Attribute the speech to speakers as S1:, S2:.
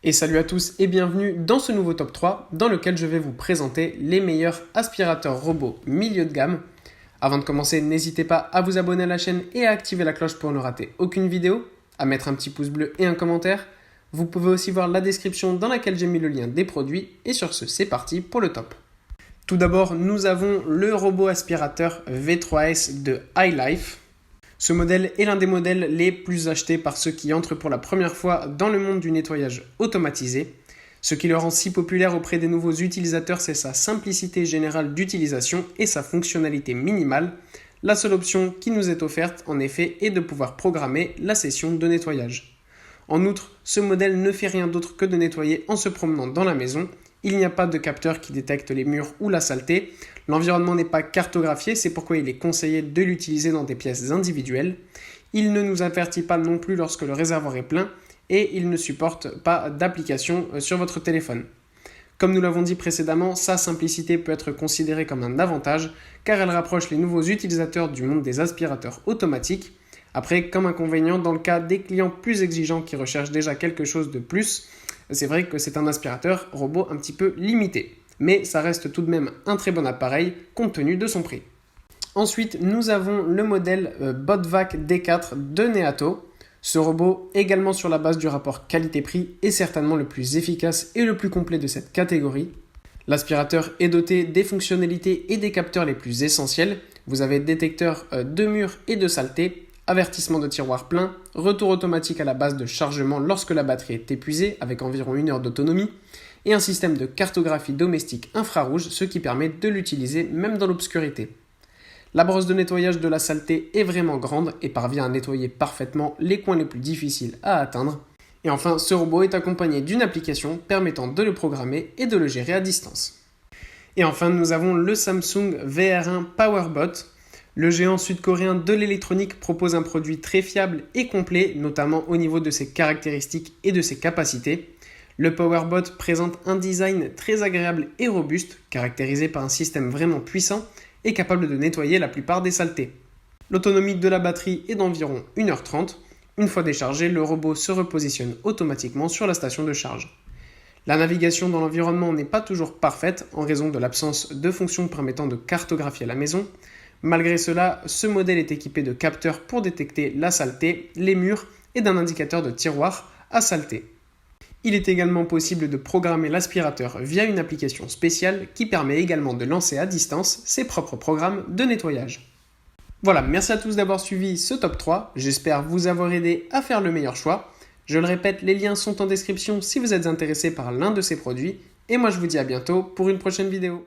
S1: Et salut à tous et bienvenue dans ce nouveau top 3 dans lequel je vais vous présenter les meilleurs aspirateurs robots milieu de gamme. Avant de commencer, n'hésitez pas à vous abonner à la chaîne et à activer la cloche pour ne rater aucune vidéo, à mettre un petit pouce bleu et un commentaire. Vous pouvez aussi voir la description dans laquelle j'ai mis le lien des produits et sur ce, c'est parti pour le top. Tout d'abord, nous avons le robot aspirateur V3S de iLife. Ce modèle est l'un des modèles les plus achetés par ceux qui entrent pour la première fois dans le monde du nettoyage automatisé. Ce qui le rend si populaire auprès des nouveaux utilisateurs, c'est sa simplicité générale d'utilisation et sa fonctionnalité minimale. La seule option qui nous est offerte, en effet, est de pouvoir programmer la session de nettoyage. En outre, ce modèle ne fait rien d'autre que de nettoyer en se promenant dans la maison. Il n'y a pas de capteur qui détecte les murs ou la saleté. L'environnement n'est pas cartographié, c'est pourquoi il est conseillé de l'utiliser dans des pièces individuelles. Il ne nous avertit pas non plus lorsque le réservoir est plein et il ne supporte pas d'application sur votre téléphone. Comme nous l'avons dit précédemment, sa simplicité peut être considérée comme un avantage car elle rapproche les nouveaux utilisateurs du monde des aspirateurs automatiques. Après, comme inconvénient, dans le cas des clients plus exigeants qui recherchent déjà quelque chose de plus, c'est vrai que c'est un aspirateur robot un petit peu limité. Mais ça reste tout de même un très bon appareil compte tenu de son prix. Ensuite, nous avons le modèle Botvac D4 de Neato. Ce robot, également sur la base du rapport qualité-prix, est certainement le plus efficace et le plus complet de cette catégorie. L'aspirateur est doté des fonctionnalités et des capteurs les plus essentiels. Vous avez détecteur de murs et de saleté, avertissement de tiroir plein, retour automatique à la base de chargement lorsque la batterie est épuisée avec environ 1 heure d'autonomie et un système de cartographie domestique infrarouge, ce qui permet de l'utiliser même dans l'obscurité. La brosse de nettoyage de la saleté est vraiment grande et parvient à nettoyer parfaitement les coins les plus difficiles à atteindre. Et enfin, ce robot est accompagné d'une application permettant de le programmer et de le gérer à distance. Et enfin, nous avons le Samsung VR1 PowerBot. Le géant sud-coréen de l'électronique propose un produit très fiable et complet, notamment au niveau de ses caractéristiques et de ses capacités. Le PowerBot présente un design très agréable et robuste, caractérisé par un système vraiment puissant et capable de nettoyer la plupart des saletés. L'autonomie de la batterie est d'environ 1h30. Une fois déchargé, le robot se repositionne automatiquement sur la station de charge. La navigation dans l'environnement n'est pas toujours parfaite en raison de l'absence de fonctions permettant de cartographier la maison. Malgré cela, ce modèle est équipé de capteurs pour détecter la saleté, les murs et d'un indicateur de tiroir à saleté. Il est également possible de programmer l'aspirateur via une application spéciale qui permet également de lancer à distance ses propres programmes de nettoyage. Voilà, merci à tous d'avoir suivi ce top 3, j'espère vous avoir aidé à faire le meilleur choix. Je le répète, les liens sont en description si vous êtes intéressé par l'un de ces produits, et moi je vous dis à bientôt pour une prochaine vidéo.